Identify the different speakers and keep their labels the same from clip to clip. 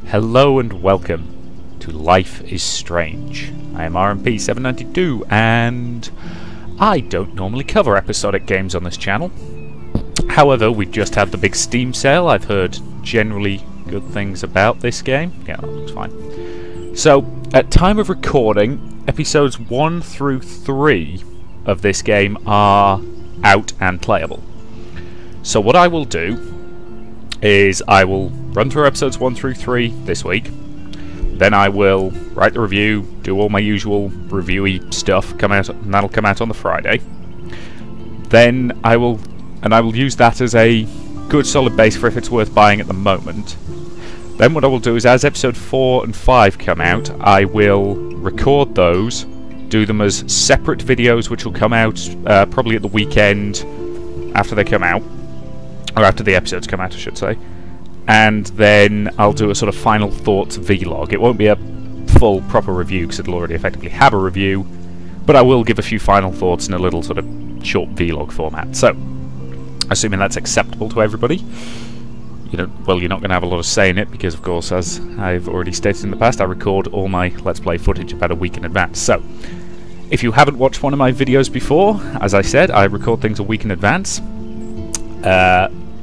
Speaker 1: Hello and welcome to Life is Strange. I am RMP792 and I don't normally cover episodic games on this channel. However, we just had the big Steam sale. I've heard generally good things about this game. Yeah, that looks fine. So, at time of recording, episodes 1 through 3 of this game are out and playable. So what I will do is I will run through episodes 1 through 3 this week. Then I will write the review, do all my usual reviewy stuff, and that'll come out on the Friday. Then I will use that as a good solid base for if it's worth buying at the moment. Then what I will do is, as episode 4 and 5 come out, I will record those, do them as separate videos which will come out probably at the weekend after they come out. Or after the episodes come out, I should say. And then I'll do a sort of final thoughts vlog. It won't be a full proper review because it'll already effectively have a review, but I will give a few final thoughts in a little sort of short vlog format. So, assuming that's acceptable to everybody, well, you're not going to have a lot of say in it because, of course, as I've already stated in the past, I record all my Let's Play footage about a week in advance. So, if you haven't watched one of my videos before, as I said, I record things a week in advance.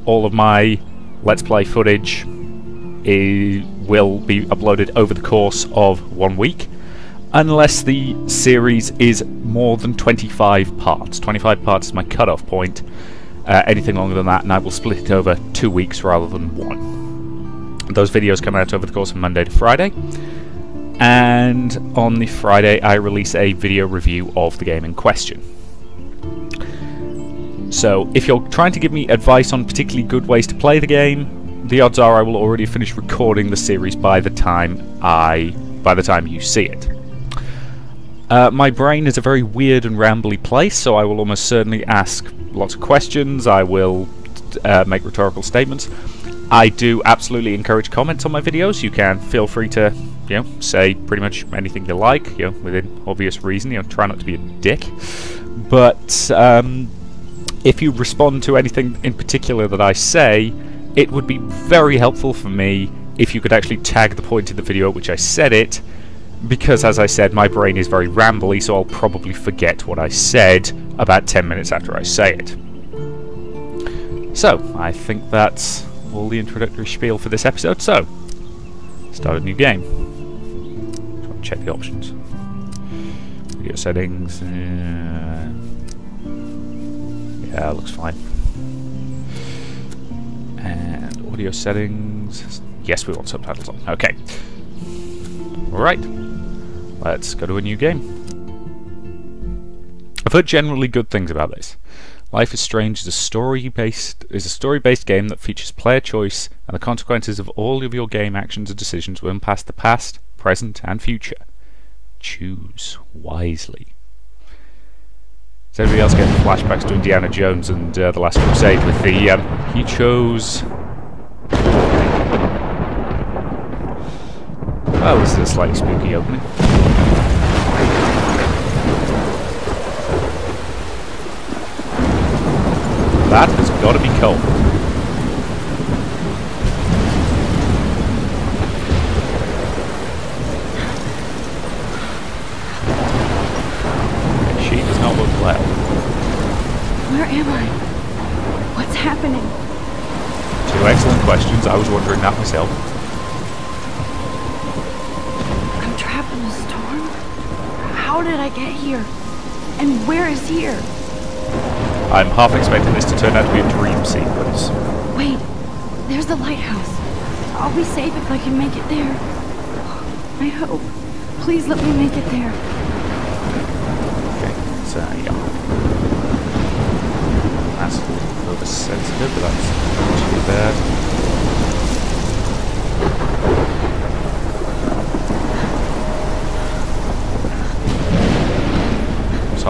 Speaker 1: All of my Let's Play footage will be uploaded over the course of 1 week, unless the series is more than 25 parts. 25 parts is my cut-off point. Anything longer than that, and I will split it over 2 weeks rather than 1. Those videos come out over the course of Monday to Friday, and on the Friday I release a video review of the game in question. So, if you're trying to give me advice on particularly good ways to play the game, the odds are I will already finish recording the series by the time you see it. My brain is a very weird and rambly place, so I will almost certainly ask lots of questions. I will make rhetorical statements. I do absolutely encourage comments on my videos. You can feel free to, say pretty much anything you like, within obvious reason. Try not to be a dick, but if you respond to anything in particular that I say, it would be very helpful for me if you could actually tag the point in the video at which I said it, because, as I said, my brain is very rambly, so I'll probably forget what I said about 10 minutes after I say it. So, I think that's all the introductory spiel for this episode, so start a new game. Check the options. Video settings. Yeah, looks fine. And audio settings. Yes, we want subtitles on. Okay. Alright. Let's go to a new game. I've heard generally good things about this. Life is Strange is a story-based game that features player choice and the consequences of all of your game actions and decisions will impact the past, present, and future. Choose wisely. Is everybody else getting flashbacks to Indiana Jones and The Last Crusade with the, he chose... Well, this is a slightly spooky opening. That has got to be cold. Well.
Speaker 2: Where am I? What's happening?
Speaker 1: 2 excellent questions. I was wondering that myself.
Speaker 2: I'm trapped in a storm? How did I get here? And where is here?
Speaker 1: I'm half expecting this to turn out to be a dream sequence.
Speaker 2: Wait, there's the lighthouse. I'll be safe if I can make it there. I hope. Please let me make it there.
Speaker 1: Yeah. That's a little bit sensitive, but that's not too bad.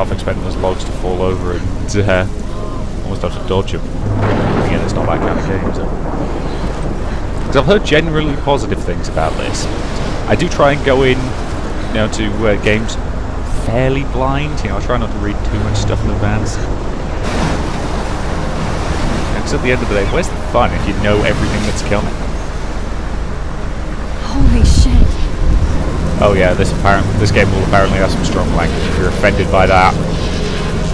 Speaker 1: half expecting those logs to fall over and almost have to dodge them. Again, it's not that kind of game, so. Because I've heard generally positive things about this. I do try and go in, you know, to games fairly blind. You know, I try not to read too much stuff in advance. Because at the end of the day, where's the fun if you know everything that's coming?
Speaker 2: Holy shit.
Speaker 1: Oh yeah, this game will apparently have some strong language. If you're offended by that,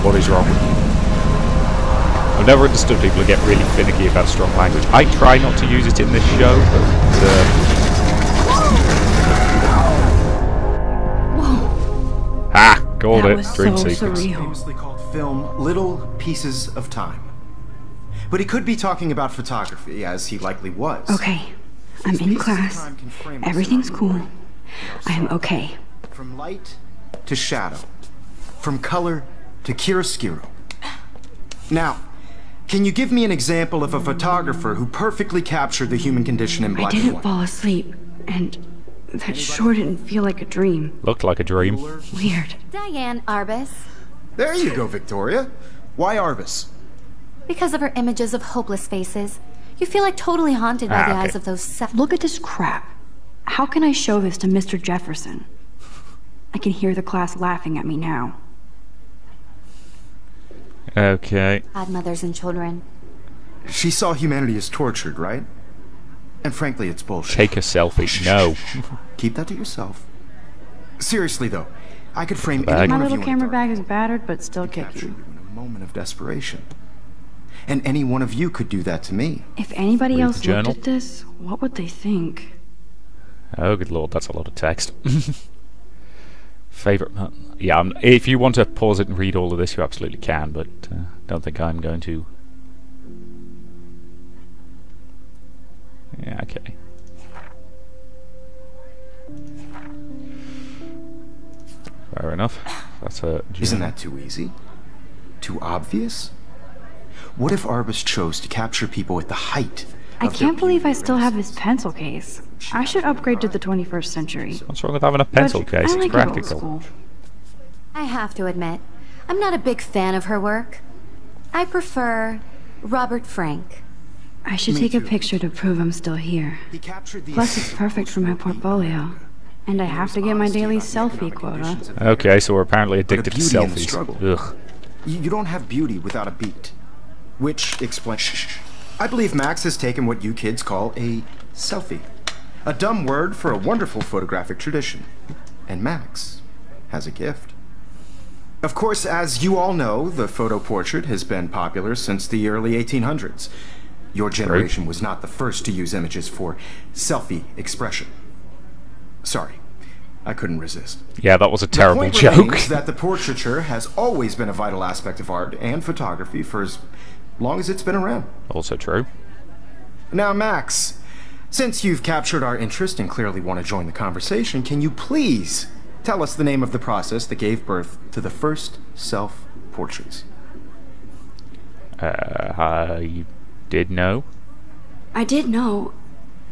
Speaker 1: what is wrong with you? I've never understood people who get really finicky about strong language. I try not to use it in this show, but...
Speaker 2: Whoa.
Speaker 1: Ha! Called
Speaker 2: That
Speaker 1: it.
Speaker 2: was
Speaker 1: Dream
Speaker 2: so
Speaker 1: sequence.
Speaker 2: surreal.
Speaker 3: Famously called film Little Pieces of Time. But he could be talking about photography, as he likely was.
Speaker 2: Okay, I'm in
Speaker 3: Pieces of
Speaker 2: class.
Speaker 3: time can frame us
Speaker 2: Everything's
Speaker 3: in our
Speaker 2: cool.
Speaker 3: mind.
Speaker 2: I am okay.
Speaker 3: From light to shadow. From color to chiaroscuro. Now, can you give me an example of a photographer who perfectly captured the human condition in
Speaker 2: I
Speaker 3: black and
Speaker 2: didn't
Speaker 3: white?
Speaker 2: fall asleep, and that sure didn't feel like a dream.
Speaker 1: Looked like a dream.
Speaker 2: Weird.
Speaker 4: Diane Arbus.
Speaker 3: There you go, Victoria. Why Arbus?
Speaker 4: Because of her images of hopeless faces, you feel like totally haunted by the
Speaker 1: okay.
Speaker 4: eyes of those
Speaker 2: Look at this crap. How can I show this to Mr. Jefferson? I can hear the class laughing at me now.
Speaker 1: Okay.
Speaker 4: godmothers and children.
Speaker 3: She saw humanity as tortured, right? And frankly, it's bullshit.
Speaker 1: Take a selfie. No.
Speaker 3: Keep that to yourself. Seriously, though, I could frame
Speaker 1: bag.
Speaker 3: any
Speaker 2: My
Speaker 3: one of
Speaker 2: little
Speaker 3: you in
Speaker 2: camera
Speaker 3: a dark
Speaker 2: bag is battered, but still
Speaker 3: capture
Speaker 2: kicking.
Speaker 3: you in a moment of desperation. And any one of you could do that to me.
Speaker 2: If anybody
Speaker 1: Read the
Speaker 2: else looked
Speaker 1: journal.
Speaker 2: at this, what would they think?
Speaker 1: Oh, good lord, that's a lot of text. Favorite... yeah, if you want to pause it and read all of this, you absolutely can, but don't think I'm going to. Yeah, okay. Fair enough. That's a...
Speaker 3: Isn't that too easy? Too obvious? What if Arbus chose to capture people at the height
Speaker 2: I
Speaker 3: of their
Speaker 2: can't believe I
Speaker 3: beauty
Speaker 2: still have
Speaker 3: races?
Speaker 2: this pencil case. I should upgrade to the 21st century.
Speaker 1: What's wrong with having a pencil
Speaker 2: But
Speaker 1: case?
Speaker 2: I
Speaker 1: It's
Speaker 2: like it old
Speaker 1: practical.
Speaker 2: school.
Speaker 4: I have to admit, I'm not a big fan of her work. I prefer Robert Frank.
Speaker 2: I should
Speaker 3: Me
Speaker 2: take a
Speaker 3: too.
Speaker 2: picture to prove I'm still here.
Speaker 3: He captured the
Speaker 2: Plus, it's perfect for my portfolio. And I have to get my daily selfie quota.
Speaker 1: Okay, so we're apparently addicted to
Speaker 3: beauty in the
Speaker 1: selfies.
Speaker 3: struggle.
Speaker 1: Ugh.
Speaker 3: You don't have beauty without a beat. Which explains... Shh. I believe Max has taken what you kids call a selfie. A dumb word for a wonderful photographic tradition. And Max has a gift. Of course, as you all know, the photo portrait has been popular since the early 1800s. Your generation was not the first to use images for selfie expression. Sorry, I couldn't resist.
Speaker 1: Yeah, that was a terrible
Speaker 3: The point
Speaker 1: joke.
Speaker 3: remains that the portraiture has always been a vital aspect of art and photography for as long as it's been around.
Speaker 1: Also true.
Speaker 3: Now, Max, since you've captured our interest and clearly want to join the conversation, can you please tell us the name of the process that gave birth to the first self-portraits?
Speaker 1: I did know.
Speaker 2: I did know,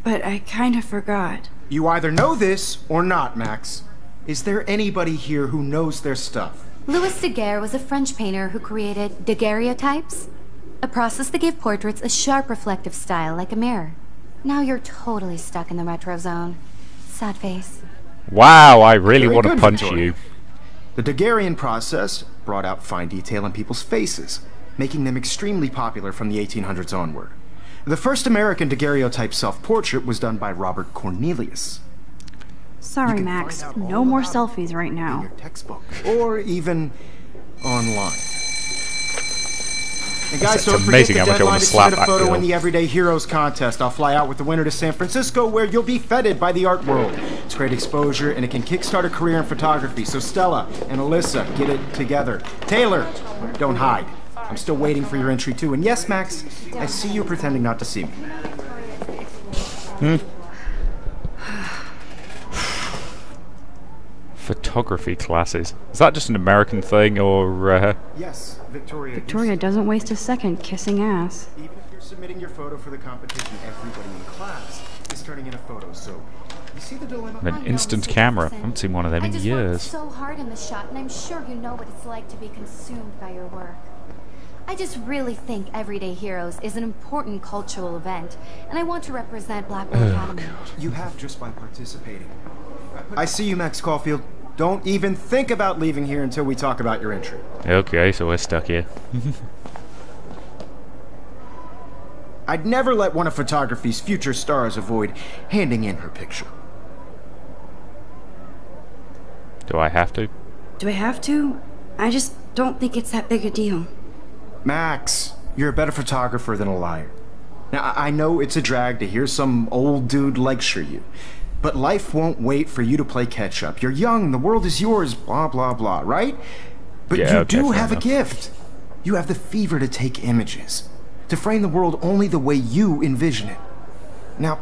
Speaker 2: but I kind of forgot.
Speaker 3: You either know this or not, Max. Is there anybody here who knows their stuff?
Speaker 4: Louis Daguerre was a French painter who created daguerreotypes, a process that gave portraits a sharp reflective style like a mirror. Now you're totally stuck in the retro zone. Sad face.
Speaker 1: Wow, I really
Speaker 3: Very
Speaker 1: want to
Speaker 3: good,
Speaker 1: punch
Speaker 3: Victoria.
Speaker 1: you.
Speaker 3: The Daguerrean process brought out fine detail in people's faces, making them extremely popular from the 1800s onward. The first American daguerreotype self-portrait was done by Robert Cornelius.
Speaker 2: Sorry,
Speaker 3: can
Speaker 2: Max.
Speaker 3: find out
Speaker 2: No
Speaker 3: all
Speaker 2: more
Speaker 3: about
Speaker 2: selfies right
Speaker 3: In
Speaker 2: now.
Speaker 3: your textbook, or even online. And guys,
Speaker 1: It's
Speaker 3: don't forget
Speaker 1: amazing
Speaker 3: the
Speaker 1: how much I
Speaker 3: deadline
Speaker 1: wanna
Speaker 3: to
Speaker 1: slap
Speaker 3: submit a
Speaker 1: that
Speaker 3: photo
Speaker 1: girl.
Speaker 3: in the Everyday Heroes contest. I'll fly out with the winner to San Francisco, where you'll be feted by the art world. It's great exposure, and it can kickstart a career in photography. So Stella and Alyssa, get it together. Taylor, don't hide. I'm still waiting for your entry too. And yes, Max, I see you pretending not to see me.
Speaker 1: Photography classes. Is that just an American thing, or...
Speaker 3: Yes, Victoria.
Speaker 2: Victoria doesn't waste a second kissing ass.
Speaker 3: Even if you're submitting your photo for the competition, everybody in class is turning in a photo, so You see the dilemma?
Speaker 1: An instant camera. I haven't seen one of them in
Speaker 4: I just
Speaker 1: years.
Speaker 4: worked so hard in the shot, and I'm sure you know what it's like to be consumed by your work. I just really think Everyday Heroes is an important cultural event, and I want to represent Blackwell Academy.
Speaker 3: You have just by participating. I see you, Max Caulfield. Don't even think about leaving here until we talk about your entry.
Speaker 1: Okay, so we're stuck here.
Speaker 3: I'd never let one of photography's future stars avoid handing in her picture.
Speaker 1: Do I have to?
Speaker 2: Do I have to? I just don't think it's that big a deal.
Speaker 3: Max, you're a better photographer than a liar. Now, I know it's a drag to hear some old dude lecture you, but life won't wait for you to play catch-up. You're young, the world is yours, blah, blah, blah, right? But
Speaker 1: Yeah,
Speaker 3: you
Speaker 1: okay,
Speaker 3: do
Speaker 1: fair
Speaker 3: have
Speaker 1: enough.
Speaker 3: a gift. You have the fever to take images, to frame the world only the way you envision it. Now,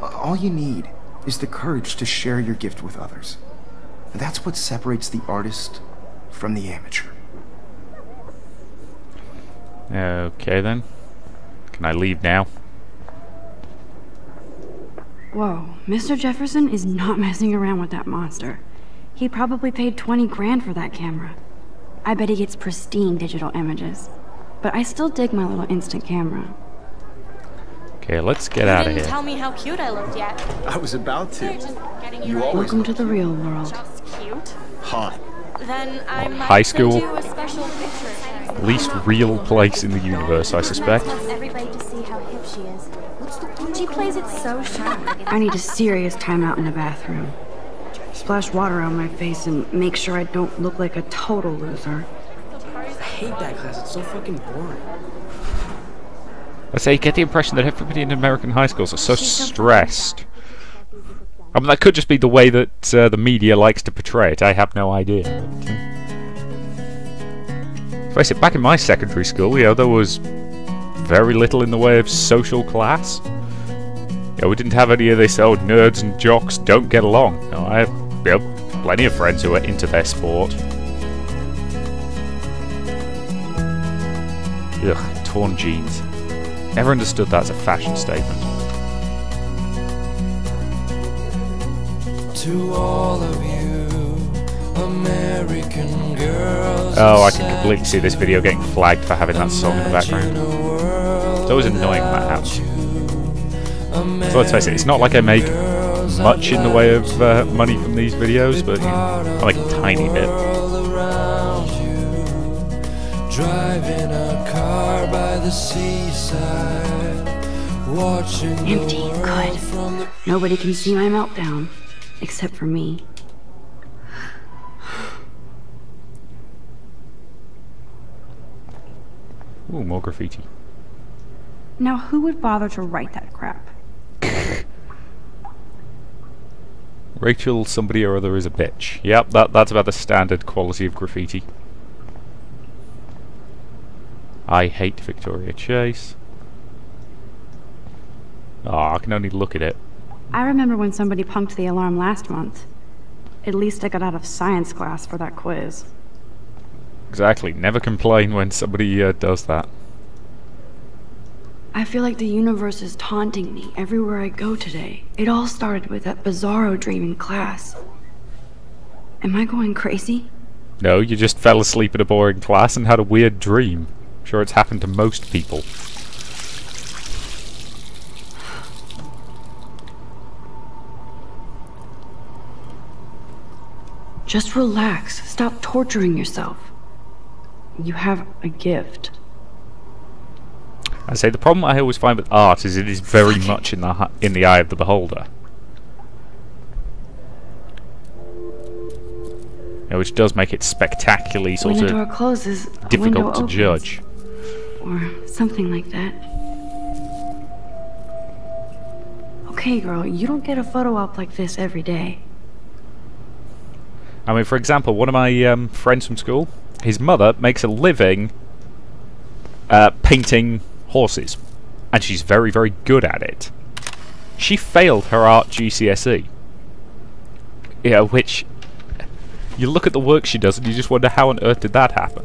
Speaker 3: all you need is the courage to share your gift with others. And that's what separates the artist from the amateur.
Speaker 1: Okay then. Can I leave now?
Speaker 2: Whoa, Mr. Jefferson is not messing around with that monster. He probably paid 20 grand for that camera. I bet he gets pristine digital images. But I still dig my little instant camera.
Speaker 1: Okay, let's get out of
Speaker 5: You didn't
Speaker 1: here.
Speaker 5: tell me how cute I looked yet.
Speaker 3: I was about
Speaker 5: They're
Speaker 3: to.
Speaker 5: just getting
Speaker 3: You
Speaker 5: you right.
Speaker 3: always
Speaker 2: Welcome to the real world.
Speaker 5: Just cute.
Speaker 3: Hot.
Speaker 5: Then I might
Speaker 1: high
Speaker 5: send
Speaker 1: school?
Speaker 5: you a special picture.
Speaker 1: Least real place in the universe, I suspect.
Speaker 5: Max wants everybody to see how hip she is. She plays it so shy.
Speaker 2: I need a serious timeout in the bathroom. Splash water on my face and make sure I don't look like a total loser.
Speaker 6: I hate that class. It's so fucking boring.
Speaker 1: I say, get the impression that everybody in American high schools are so stressed. I mean, that could just be the way that the media likes to portray it. I have no idea. Face it, back in my secondary school, there was very little in the way of social class. We didn't have any of this, oh, nerds and jocks don't get along. No, I have plenty of friends who are into their sport. Ugh, torn jeans. Never understood that as a fashion statement.
Speaker 7: To all of you, American girls.
Speaker 1: Oh, I can completely see this video getting flagged for having that song in the background. It's always annoying when that happens. So let's face it, it's not like I make much in the way of money from these videos, but I make a tiny bit.
Speaker 7: Driving a car by the seaside, watching
Speaker 2: Empty, good. Nobody can see my meltdown, except for me.
Speaker 1: Ooh, more graffiti.
Speaker 2: Now who would bother to write that crap?
Speaker 1: Rachel, somebody or other is a bitch. Yep, that's about the standard quality of graffiti. I hate Victoria Chase. Oh, I can only look at it.
Speaker 2: I remember when somebody punked the alarm last month. At least I got out of science class for that quiz.
Speaker 1: Exactly, never complain when somebody does that.
Speaker 2: I feel like the universe is taunting me everywhere I go today. It all started with that bizarro dream in class. Am I going crazy?
Speaker 1: No, you just fell asleep in a boring class and had a weird dream. I'm sure it's happened to most people.
Speaker 2: Just relax. Stop torturing yourself. You have a gift.
Speaker 1: I say the problem I always find with art is it is very much in the eye of the beholder. Which does make it spectacularly sort
Speaker 2: When the
Speaker 1: of
Speaker 2: door closes, a window
Speaker 1: difficult to
Speaker 2: opens.
Speaker 1: judge.
Speaker 2: Or something like that. Okay, girl, you don't get a photo op like this every day.
Speaker 1: I mean, for example, one of my friends from school, his mother makes a living painting horses, and she's very, very good at it. She failed her art GCSE. Yeah, which you look at the work she does and you just wonder how on earth did that happen.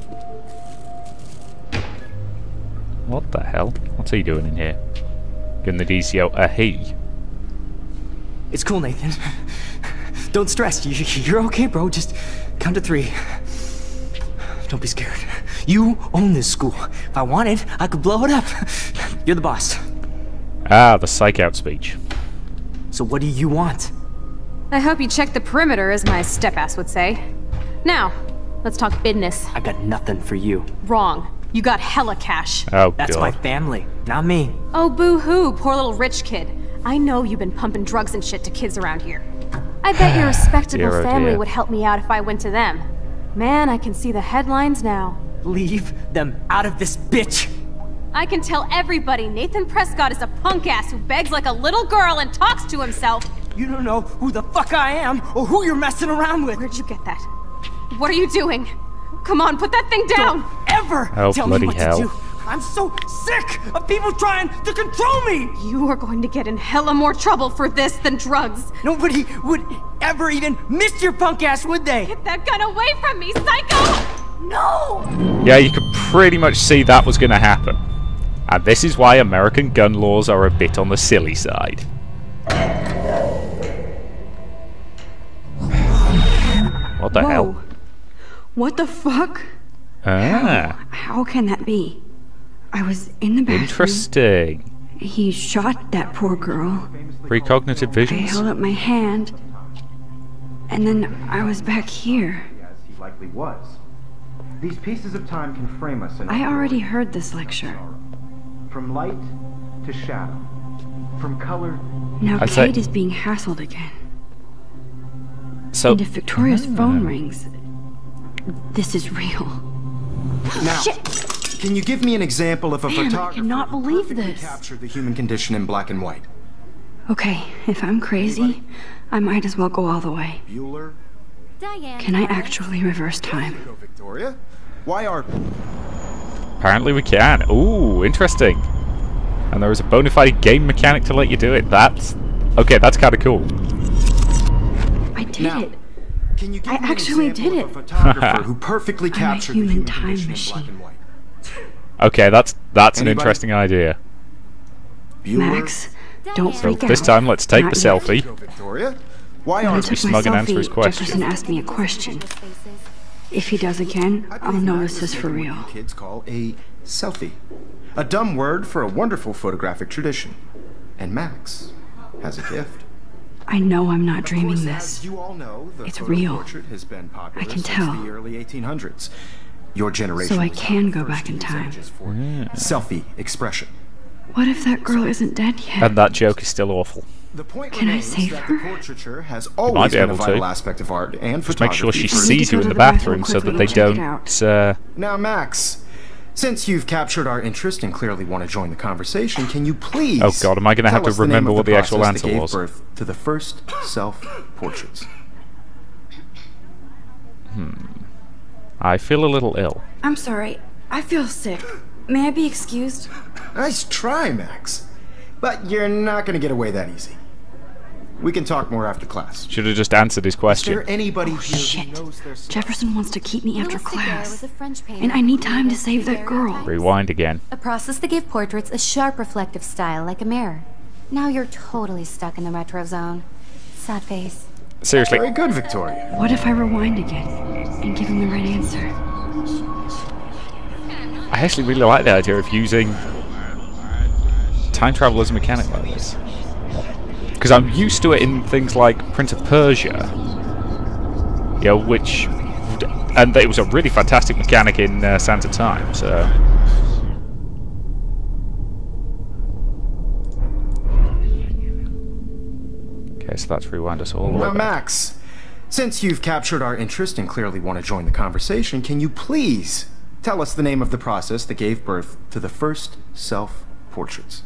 Speaker 1: What the hell? What's he doing in here? Giving the DCO a he.
Speaker 6: It's cool, Nathan. Don't stress. You're okay, bro. Just count to 3. Don't be scared. You own this school. If I wanted, I could blow it up. You're the boss.
Speaker 1: Ah, the psych out speech.
Speaker 6: So what do you want?
Speaker 8: I hope you checked the perimeter, as my step-ass would say. Now, let's talk business.
Speaker 6: I got nothing for you.
Speaker 8: Wrong. You got hella cash.
Speaker 1: Oh,
Speaker 6: That's
Speaker 1: God.
Speaker 6: my family, not me.
Speaker 8: Oh, boo-hoo, poor little rich kid. I know you've been pumping drugs and shit to kids around here. I bet your respectable
Speaker 1: Dear, oh
Speaker 8: family
Speaker 1: dear.
Speaker 8: would help me out if I went to them. Man, I can see the headlines now.
Speaker 6: Leave them out of this bitch!
Speaker 8: I can tell everybody Nathan Prescott is a punk ass who begs like a little girl and talks to himself.
Speaker 6: You don't know who the fuck I am or who you're messing around with.
Speaker 8: Where'd you get that? What are you doing? Come on, put that thing down!
Speaker 6: Don't ever
Speaker 1: Oh,
Speaker 6: tell
Speaker 1: bloody
Speaker 6: me what
Speaker 1: hell.
Speaker 6: to do. I'm so sick of people trying to control me!
Speaker 8: You are going to get in hella more trouble for this than drugs.
Speaker 6: Nobody would ever even miss your punk ass, would they?
Speaker 8: Get that gun away from me, psycho! No!
Speaker 1: Yeah, you could pretty much see that was going to happen. And this is why American gun laws are a bit on the silly side. What the
Speaker 2: Whoa.
Speaker 1: hell?
Speaker 2: What the fuck?
Speaker 1: Ah,
Speaker 2: How can that be? I was in the bathroom.
Speaker 1: interesting.
Speaker 2: He shot that poor girl.
Speaker 1: Precognitive
Speaker 2: I
Speaker 1: visions?
Speaker 2: held up my hand. And then I was back here.
Speaker 3: As he likely was. These pieces of time can frame us in
Speaker 2: I
Speaker 3: our
Speaker 2: already
Speaker 3: origin.
Speaker 2: heard this lecture.
Speaker 3: From light to shadow. From color.
Speaker 2: Now
Speaker 1: I'd say-
Speaker 2: Kate is being hassled again.
Speaker 1: So,
Speaker 2: And if Victoria's phone rings, this is real.
Speaker 3: Now,
Speaker 2: Shit!
Speaker 3: can you give me an example of a
Speaker 2: Man, I
Speaker 3: photographer
Speaker 2: cannot
Speaker 3: who
Speaker 2: believe
Speaker 3: perfectly
Speaker 2: this.
Speaker 3: captured the human condition in black and white?
Speaker 2: Okay, if I'm crazy, I might as well go all the way.
Speaker 3: Bueller?
Speaker 4: Diane.
Speaker 2: Can I actually reverse time?
Speaker 3: No, Victoria? Why are...
Speaker 1: apparently we can. Ooh, interesting. And there is a bona fide game mechanic to let you do it. That's... okay, that's kind of cool.
Speaker 2: I did
Speaker 3: Now,
Speaker 2: it.
Speaker 3: Can you give
Speaker 2: I
Speaker 3: me an
Speaker 2: actually
Speaker 3: example
Speaker 2: did
Speaker 3: of a
Speaker 2: it.
Speaker 3: photographer who perfectly
Speaker 2: I'm a
Speaker 3: captured the
Speaker 2: human
Speaker 3: human
Speaker 2: time
Speaker 3: condition in black
Speaker 2: machine.
Speaker 3: and white?
Speaker 1: Okay, that's an
Speaker 3: Anybody?
Speaker 1: interesting idea.
Speaker 3: Bueller?
Speaker 2: Max, don't
Speaker 1: So
Speaker 2: freak out.
Speaker 1: this time, let's take
Speaker 2: Not
Speaker 1: the
Speaker 2: yet.
Speaker 1: selfie.
Speaker 3: Go, Victoria? Why
Speaker 2: When I
Speaker 3: are
Speaker 1: be
Speaker 2: took my
Speaker 1: smug and answer his
Speaker 2: selfie,
Speaker 1: question.
Speaker 2: Jefferson asked me a question. If he does again,
Speaker 3: I
Speaker 2: I'll
Speaker 3: believe
Speaker 2: know
Speaker 3: Max
Speaker 2: this
Speaker 3: has
Speaker 2: is for
Speaker 3: taken
Speaker 2: real.
Speaker 3: what you kids call a selfie. A dumb word for a wonderful photographic tradition. And Max has a gift.
Speaker 2: I know I'm not
Speaker 3: Of
Speaker 2: dreaming
Speaker 3: course,
Speaker 2: this.
Speaker 3: as you all know, the
Speaker 2: It's
Speaker 3: photo
Speaker 2: real.
Speaker 3: portrait has been popular
Speaker 2: I can
Speaker 3: since
Speaker 2: tell.
Speaker 3: the early 1800s. Your generation
Speaker 2: So I
Speaker 3: was
Speaker 2: can
Speaker 3: the
Speaker 2: go
Speaker 3: first
Speaker 2: back
Speaker 3: to
Speaker 2: in
Speaker 3: use
Speaker 2: time.
Speaker 3: images for selfie expression.
Speaker 2: What if that girl isn't dead yet?
Speaker 1: And that joke is still awful.
Speaker 3: The point
Speaker 2: Can I
Speaker 3: remains
Speaker 2: save
Speaker 3: that
Speaker 2: her?
Speaker 3: the portraiture has
Speaker 1: might
Speaker 3: always
Speaker 1: be
Speaker 3: been a
Speaker 1: able
Speaker 3: vital
Speaker 1: to.
Speaker 3: aspect of art and
Speaker 1: Just make sure she
Speaker 3: photography.
Speaker 2: need to
Speaker 1: sees you
Speaker 2: go
Speaker 1: in
Speaker 2: to
Speaker 1: the
Speaker 2: the bathroom
Speaker 1: bathroom so that
Speaker 2: quickly
Speaker 1: they
Speaker 2: and check it
Speaker 1: don't...
Speaker 3: Now, Max, since you've captured our interest and clearly want to join the conversation, can you please
Speaker 1: Oh God, am I gonna have
Speaker 3: tell
Speaker 1: to
Speaker 3: us the name
Speaker 1: remember
Speaker 3: of
Speaker 1: what the actual
Speaker 3: process
Speaker 1: answer
Speaker 3: that gave
Speaker 1: was?
Speaker 3: birth to the first self-portraits?
Speaker 1: I feel a little ill.
Speaker 2: I'm sorry. I feel sick. May I be excused?
Speaker 3: Nice try, Max. But you're not going to get away that easy. We can talk more after class.
Speaker 1: Should have just answered his
Speaker 3: Is
Speaker 1: question.
Speaker 3: there anybody here
Speaker 2: Shit.
Speaker 3: who knows their
Speaker 2: Jefferson wants to keep me after
Speaker 4: Louis Daguerre
Speaker 2: class.
Speaker 4: was a French painter
Speaker 2: And I need time to
Speaker 4: who
Speaker 2: save that
Speaker 4: created
Speaker 2: girl.
Speaker 4: daguerreotypes.
Speaker 1: Rewind again.
Speaker 4: A process that gave portraits a sharp reflective style like a mirror. Now you're totally stuck in the retro zone. Sad face.
Speaker 1: Seriously,
Speaker 3: Very good, Victoria.
Speaker 2: What if I rewind again and give him the right answer?
Speaker 1: I actually really like the idea of using time travel as a mechanic like this. Because I'm used to it in things like Prince of Persia. You know, which... and it was a really fantastic mechanic in Sands of Time, so... Okay, so that's rewind us all the way
Speaker 3: Now,
Speaker 1: back.
Speaker 3: Max, since you've captured our interest and clearly want to join the conversation, can you please tell us the name of the process that gave birth to the first self-portraits?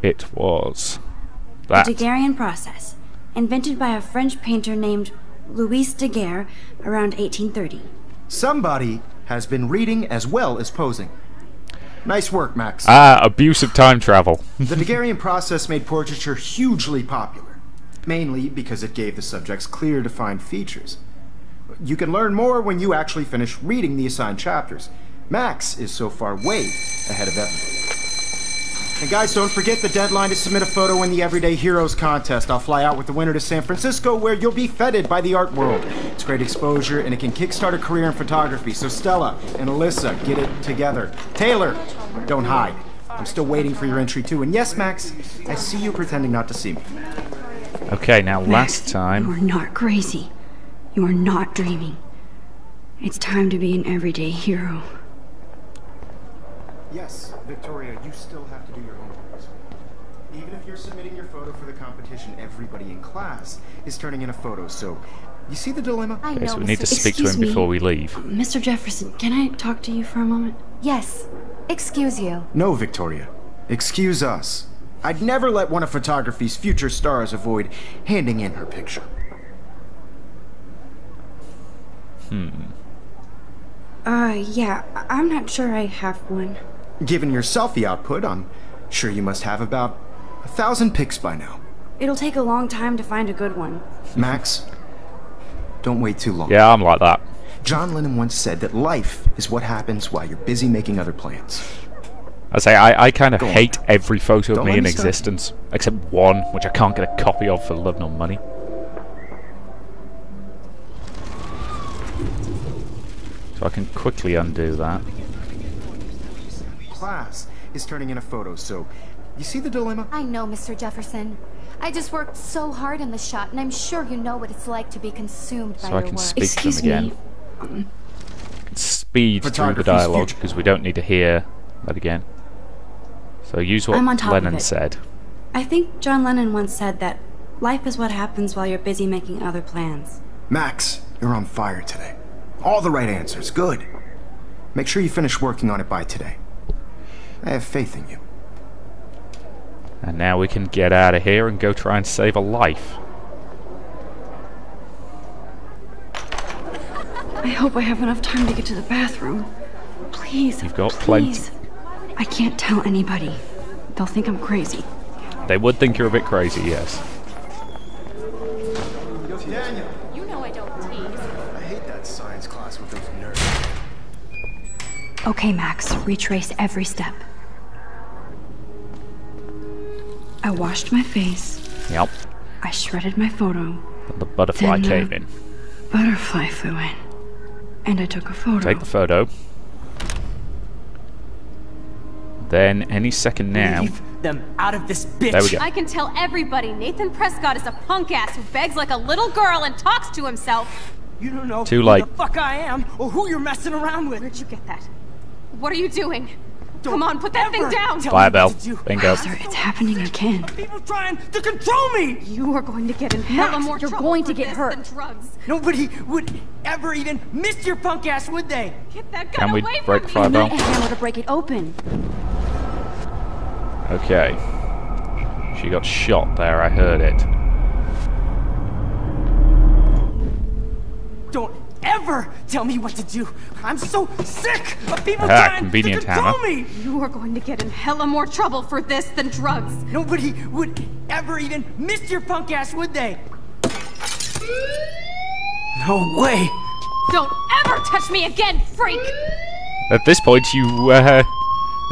Speaker 1: It was...
Speaker 9: The
Speaker 1: that.
Speaker 9: Daguerrean process, invented by a French painter named Louis Daguerre around 1830.
Speaker 3: Somebody has been reading as well as posing. Nice work, Max.
Speaker 1: Ah, abuse of time travel.
Speaker 3: The Daguerrean process made portraiture hugely popular, mainly because it gave the subjects clear, defined features. You can learn more when you actually finish reading the assigned chapters. Max is so far way ahead of everyone. And guys, don't forget the deadline to submit a photo in the Everyday Heroes contest. I'll fly out with the winner to San Francisco, where you'll be feted by the art world. It's great exposure, and it can kickstart a career in photography. So Stella and Alyssa, get it together. Taylor, don't hide. I'm still waiting for your entry too. And yes, Max, I see you pretending not to see me.
Speaker 1: Okay, now
Speaker 2: Max,
Speaker 1: last time...
Speaker 2: You are not crazy. You are not dreaming. It's time to be an everyday hero.
Speaker 3: Yes, Victoria, you still have to do your homework. Even if you're submitting your photo for the competition, everybody in class is turning in a photo, so you see the dilemma?
Speaker 1: Okay, so we need to speak to him before we leave.
Speaker 2: Mr. Jefferson, can I talk to you for a moment?
Speaker 4: Yes. Excuse you.
Speaker 3: No, Victoria. Excuse us. I'd never let one of photography's future stars avoid handing in her picture.
Speaker 2: Yeah, I'm not sure I have one.
Speaker 3: Given your selfie output, I'm sure you must have about 1,000 pics by now.
Speaker 2: It'll take a long time to find a good one.
Speaker 3: Max, don't wait too long.
Speaker 1: Yeah, I'm like that.
Speaker 3: John Lennon once said that life is what happens while you're busy making other plans.
Speaker 1: I kind of hate every photo of
Speaker 3: Don't
Speaker 1: me
Speaker 3: let
Speaker 1: in
Speaker 3: me start.
Speaker 1: existence, except one, which I can't get a copy of for love nor money. So I can quickly undo that.
Speaker 3: Class is turning in a photo, so you see the dilemma?
Speaker 4: I know, Mr. Jefferson. I just worked so hard in the shot, and I'm sure you know what it's like to be consumed by
Speaker 1: So I
Speaker 4: your
Speaker 1: can
Speaker 4: work.
Speaker 1: speak to them again. I can speed through the
Speaker 3: Photography's
Speaker 1: dialogue
Speaker 3: future.
Speaker 1: because we don't need to hear that again. So use what
Speaker 2: I'm on top of
Speaker 1: Lennon
Speaker 2: it.
Speaker 1: said.
Speaker 2: I think John Lennon once said that life is what happens while you're busy making other plans.
Speaker 3: Max, you're on fire today. All the right answers. Good. Make sure you finish working on it by today. I have faith in you.
Speaker 1: And now we can get out of here and go try and save a life.
Speaker 2: I hope I have enough time to get to the bathroom. Please,
Speaker 1: You've got
Speaker 2: please. I can't tell anybody. They'll think I'm crazy.
Speaker 1: They would think you're a bit crazy, yes.
Speaker 3: Daniel,
Speaker 8: You know I don't tease.
Speaker 3: I hate that science class with those nerds.
Speaker 2: Okay, Max, retrace every step. I washed my face.
Speaker 1: Yep.
Speaker 2: I shredded my photo.
Speaker 1: But the butterfly
Speaker 2: Then,
Speaker 1: came in.
Speaker 2: Butterfly flew in. And I took a photo.
Speaker 1: Take the photo. Then, any second now...
Speaker 6: Leave them out of this bitch.
Speaker 1: There we go.
Speaker 8: I can tell everybody Nathan Prescott is a punk ass who begs like a little girl and talks to himself.
Speaker 6: You don't know
Speaker 1: Too
Speaker 6: who
Speaker 1: late.
Speaker 6: the fuck I am or who you're messing around with.
Speaker 8: Where'd you get that? What are you doing?
Speaker 6: Don't
Speaker 8: Come on, put that thing
Speaker 6: ever
Speaker 8: down!
Speaker 6: tell
Speaker 1: Fire
Speaker 6: me
Speaker 1: bell.
Speaker 6: what to do.
Speaker 1: Bingo.
Speaker 2: Sir, it's happening again.
Speaker 6: People trying to control me.
Speaker 8: You are going to get in hella
Speaker 5: Max,
Speaker 8: more
Speaker 5: you're
Speaker 8: trouble
Speaker 5: going
Speaker 8: for
Speaker 5: to get
Speaker 8: this
Speaker 5: hurt.
Speaker 8: than drugs.
Speaker 6: Nobody would ever even miss your punk ass, would they?
Speaker 8: Get that gun
Speaker 1: Can we
Speaker 8: away
Speaker 1: break
Speaker 8: from
Speaker 1: the fire
Speaker 8: me!
Speaker 1: bell?
Speaker 2: A hammer to break it open.
Speaker 1: Okay. She got shot there, I heard it.
Speaker 6: Don't ever tell me what to do. I'm so sick of people
Speaker 1: Ah,
Speaker 6: trying
Speaker 1: convenient
Speaker 6: to control
Speaker 1: hammer.
Speaker 6: me.
Speaker 8: You are going to get in hella more trouble for this than drugs.
Speaker 6: Nobody would ever even miss your punk ass, would they? No way.
Speaker 8: Don't ever touch me again, freak!
Speaker 1: At this point, you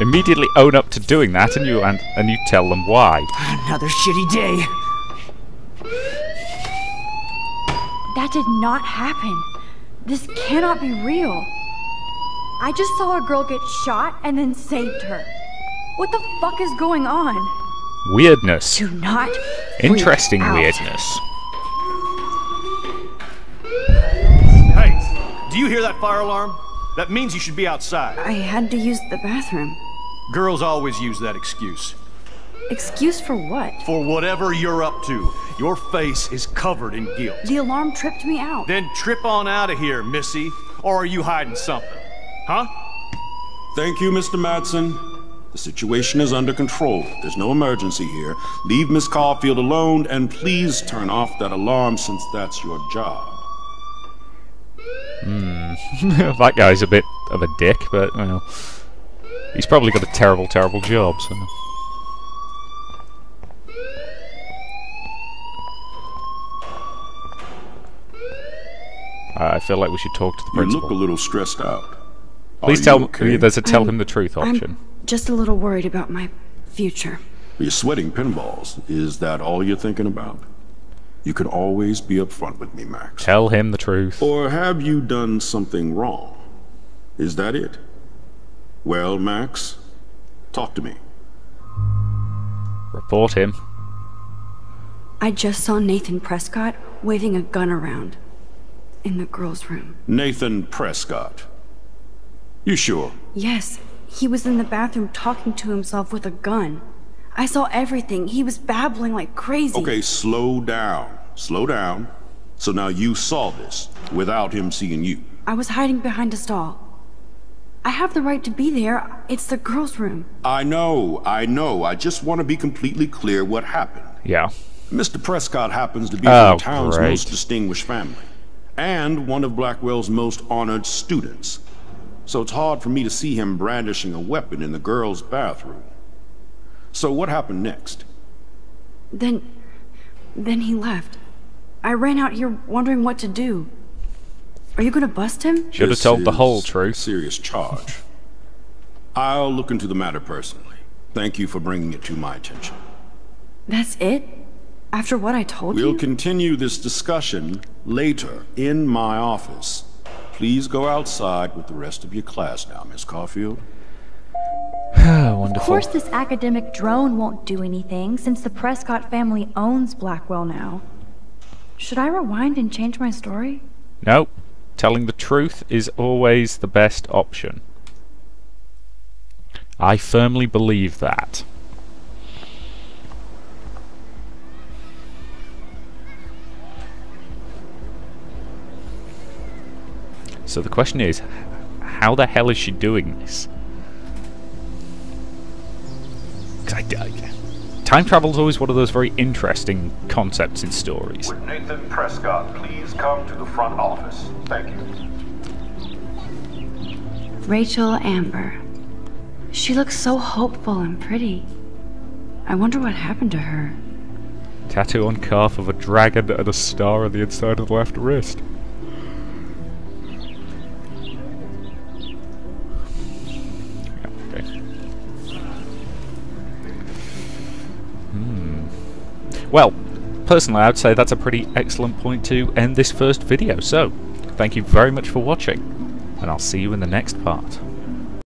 Speaker 1: immediately own up to doing that, and you tell them why.
Speaker 6: Another shitty day.
Speaker 9: That did not happen. This cannot be real. I just saw a girl get shot and then saved her. What the fuck is going on?
Speaker 1: Weirdness.
Speaker 2: Do not.
Speaker 1: Interesting
Speaker 2: freak out.
Speaker 1: weirdness.
Speaker 10: Hey, do you hear that fire alarm? That means you should be outside.
Speaker 2: I had to use the bathroom.
Speaker 10: Girls always use that excuse.
Speaker 2: Excuse for what?
Speaker 10: For whatever you're up to, your face is covered in guilt.
Speaker 2: The alarm tripped me out.
Speaker 10: Then trip on out of here, Missy. Or are you hiding something? Huh?
Speaker 11: Thank you, Mr. Madsen. The situation is under control. There's no emergency here. Leave Miss Caulfield alone, and please turn off that alarm since that's your job.
Speaker 1: That guy's a bit of a dick, but, well... He's probably got a terrible, terrible job, so... I feel like we should talk to the
Speaker 11: You
Speaker 1: principal.
Speaker 11: look a little stressed out.
Speaker 1: Please
Speaker 11: Are
Speaker 1: tell
Speaker 11: you okay?
Speaker 1: there's a tell him the truth option.
Speaker 2: I'm just a little worried about my future.
Speaker 11: You're sweating pinballs. Is that all you're thinking about? You can always be upfront with me, Max.
Speaker 1: Tell him the truth.
Speaker 11: Or have you done something wrong? Is that it? Well, Max, talk to me.
Speaker 1: Report him.
Speaker 2: I just saw Nathan Prescott waving a gun around in the girls' room.
Speaker 11: Nathan Prescott. You sure?
Speaker 2: Yes, he was in the bathroom talking to himself with a gun. I saw everything. He was babbling like crazy.
Speaker 11: Okay, slow down. Slow down. So now you saw this without him seeing you.
Speaker 2: I was hiding behind a stall. I have the right to be there. It's the girls' room.
Speaker 11: I know. I just want to be completely clear what happened.
Speaker 1: Yeah.
Speaker 11: Mr. Prescott happens to be from the town's most distinguished family, and one of Blackwell's most honored students. So it's hard for me to see him brandishing a weapon in the girls' bathroom. So what happened next?
Speaker 2: Then he left. I ran out here wondering what to do. Are you gonna bust him?
Speaker 1: Should have told the whole truth.
Speaker 11: Serious charge. I'll look into the matter personally. Thank you for bringing it to my attention.
Speaker 2: That's it? After what I told you?
Speaker 11: We'll continue this discussion later in my office. Please go outside with the rest of your class now, Miss Caulfield.
Speaker 1: Wonderful.
Speaker 9: Of course this academic drone won't do anything, since the Prescott family owns Blackwell now. Should I rewind and change my story?
Speaker 1: No. Telling the truth is always the best option. I firmly believe that. So the question is, how the hell is she doing this? Time travel is always one of those very interesting concepts in stories.
Speaker 11: Would Nathan Prescott please come to the front office? Thank you.
Speaker 2: Rachel Amber. She looks so hopeful and pretty. I wonder what happened to her.
Speaker 1: Tattoo on calf of a dragon and a star on the inside of the left wrist. Well, personally I'd say that's a pretty excellent point to end this first video, so thank you very much for watching, and I'll see you in the next part.